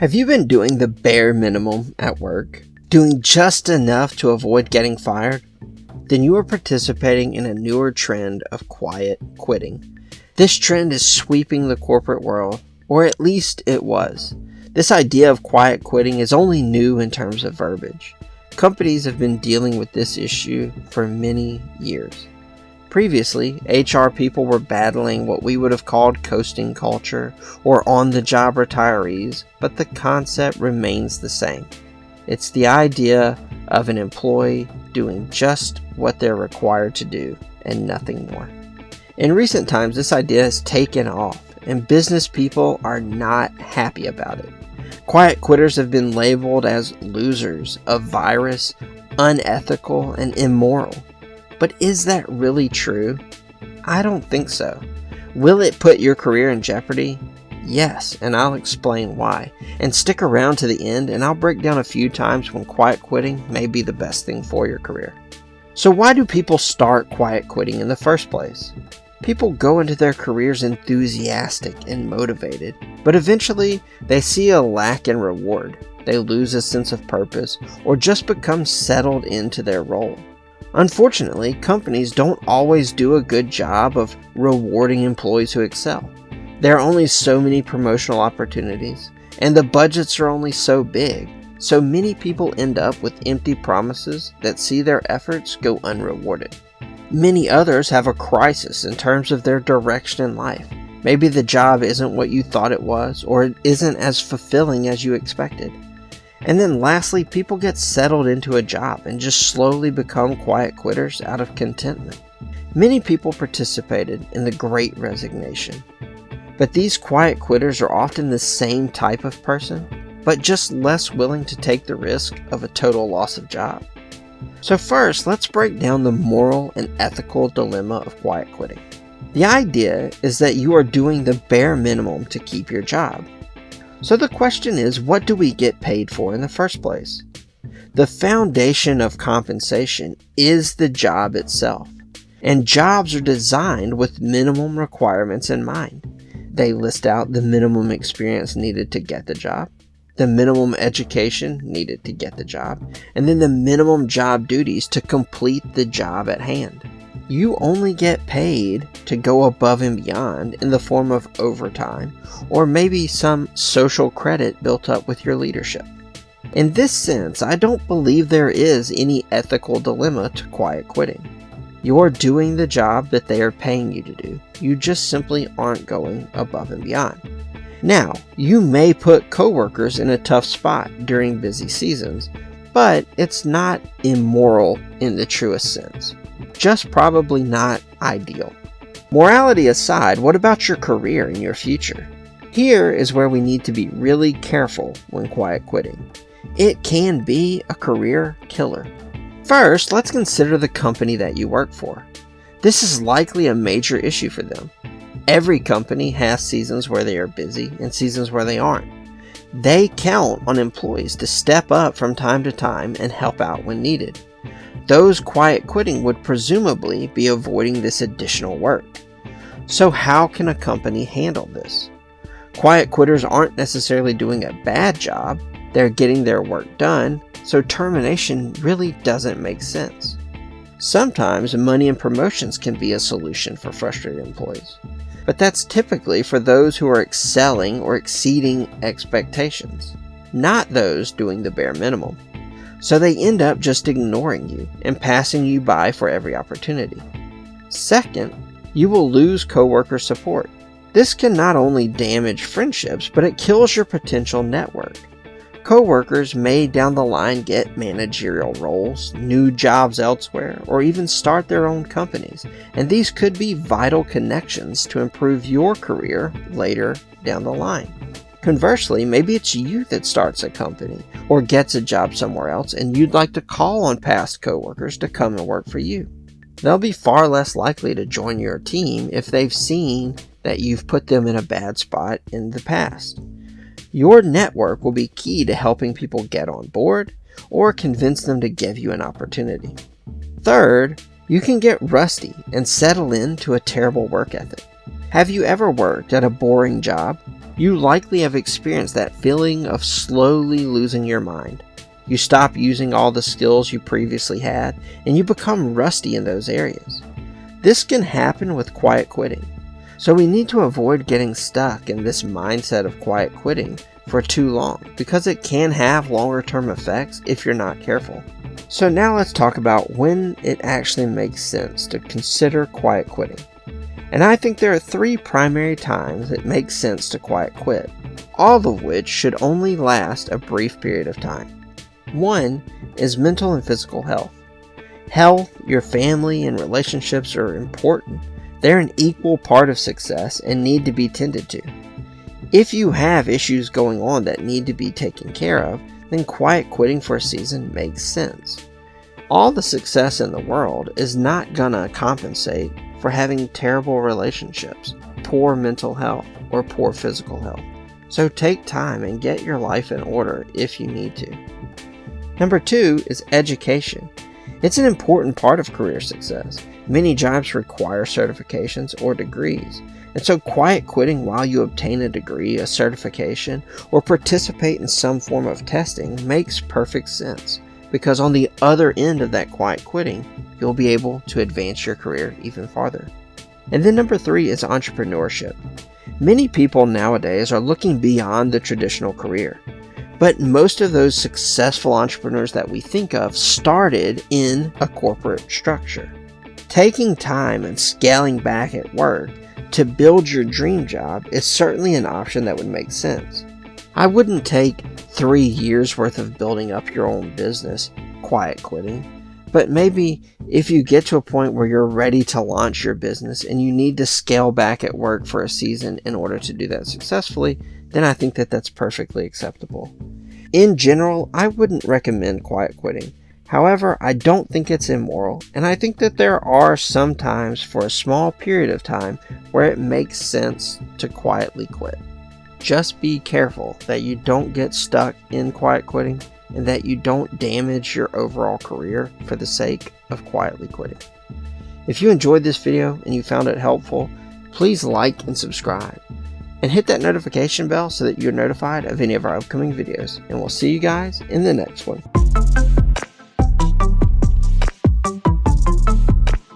Have you been doing the bare minimum at work? Doing just enough to avoid getting fired? Then you are participating in a newer trend of quiet quitting. This trend is sweeping the corporate world, or at least it was. This idea of quiet quitting is only new in terms of verbiage. Companies have been dealing with this issue for many years. Previously, HR people were battling what we would have called coasting culture or on-the-job retirees, but the concept remains the same. It's the idea of an employee doing just what they're required to do and nothing more. In recent times, this idea has taken off, and business people are not happy about it. Quiet quitters have been labeled as losers, a virus, unethical, and immoral. But is that really true? I don't think so. Will it put your career in jeopardy? Yes, and I'll explain why. And stick around to the end, and I'll break down a few times when quiet quitting may be the best thing for your career. So why do people start quiet quitting in the first place? People go into their careers enthusiastic and motivated, but eventually they see a lack in reward. They lose a sense of purpose, or just become settled into their role. Unfortunately, companies don't always do a good job of rewarding employees who excel. There are only so many promotional opportunities, and the budgets are only so big, so many people end up with empty promises that see their efforts go unrewarded. Many others have a crisis in terms of their direction in life. Maybe the job isn't what you thought it was, or it isn't as fulfilling as you expected. And then lastly, people get settled into a job and just slowly become quiet quitters out of contentment. Many people participated in the Great Resignation. But these quiet quitters are often the same type of person, but just less willing to take the risk of a total loss of job. So first, let's break down the moral and ethical dilemma of quiet quitting. The idea is that you are doing the bare minimum to keep your job. So the question is, what do we get paid for in the first place? The foundation of compensation is the job itself, and jobs are designed with minimum requirements in mind. They list out the minimum experience needed to get the job, the minimum education needed to get the job, and then the minimum job duties to complete the job at hand. You only get paid to go above and beyond in the form of overtime, or maybe some social credit built up with your leadership. In this sense, I don't believe there is any ethical dilemma to quiet quitting. You're doing the job that they are paying you to do. You just simply aren't going above and beyond. Now, you may put coworkers in a tough spot during busy seasons, but it's not immoral in the truest sense. Just probably not ideal. Morality aside, what about your career and your future? Here is where we need to be really careful when quiet quitting. It can be a career killer. First, let's consider the company that you work for. This is likely a major issue for them. Every company has seasons where they are busy and seasons where they aren't. They count on employees to step up from time to time and help out when needed. Those quiet quitting would presumably be avoiding this additional work. So how can a company handle this? Quiet quitters aren't necessarily doing a bad job, they're getting their work done, so termination really doesn't make sense. Sometimes money and promotions can be a solution for frustrated employees, but that's typically for those who are excelling or exceeding expectations, not those doing the bare minimum. So they end up just ignoring you and passing you by for every opportunity. Second, you will lose coworker support. This can not only damage friendships, but it kills your potential network. Coworkers may down the line get managerial roles, new jobs elsewhere, or even start their own companies, and these could be vital connections to improve your career later down the line. Conversely, maybe it's you that starts a company or gets a job somewhere else and you'd like to call on past coworkers to come and work for you. They'll be far less likely to join your team if they've seen that you've put them in a bad spot in the past. Your network will be key to helping people get on board or convince them to give you an opportunity. Third, you can get rusty and settle into a terrible work ethic. Have you ever worked at a boring job? You likely have experienced that feeling of slowly losing your mind. You stop using all the skills you previously had, and you become rusty in those areas. This can happen with quiet quitting. So we need to avoid getting stuck in this mindset of quiet quitting for too long, because it can have longer term effects if you're not careful. So now let's talk about when it actually makes sense to consider quiet quitting. And I think there are 3 primary times it makes sense to quiet quit, all of which should only last a brief period of time. 1 is mental and physical health. Health, your family, and relationships are important. They're an equal part of success and need to be tended to. If you have issues going on that need to be taken care of, then quiet quitting for a season makes sense. All the success in the world is not gonna compensate for having terrible relationships, poor mental health, or poor physical health. So take time and get your life in order if you need to. Number 2 is education. It's an important part of career success. Many jobs require certifications or degrees, and so quiet quitting while you obtain a degree, a certification, or participate in some form of testing makes perfect sense, because on the other end of that quiet quitting, you'll be able to advance your career even farther. And then number 3 is entrepreneurship. Many people nowadays are looking beyond the traditional career. But most of those successful entrepreneurs that we think of started in a corporate structure. Taking time and scaling back at work to build your dream job is certainly an option that would make sense. I wouldn't take 3 years worth of building up your own business quiet quitting, but maybe if you get to a point where you're ready to launch your business and you need to scale back at work for a season in order to do that successfully, then I think that that's perfectly acceptable. In general, I wouldn't recommend quiet quitting. However, I don't think it's immoral, and I think that there are some times for a small period of time where it makes sense to quietly quit. Just be careful that you don't get stuck in quiet quitting and that you don't damage your overall career for the sake of quietly quitting. If you enjoyed this video and you found it helpful, please like and subscribe. And hit that notification bell so that you're notified of any of our upcoming videos. And we'll see you guys in the next one.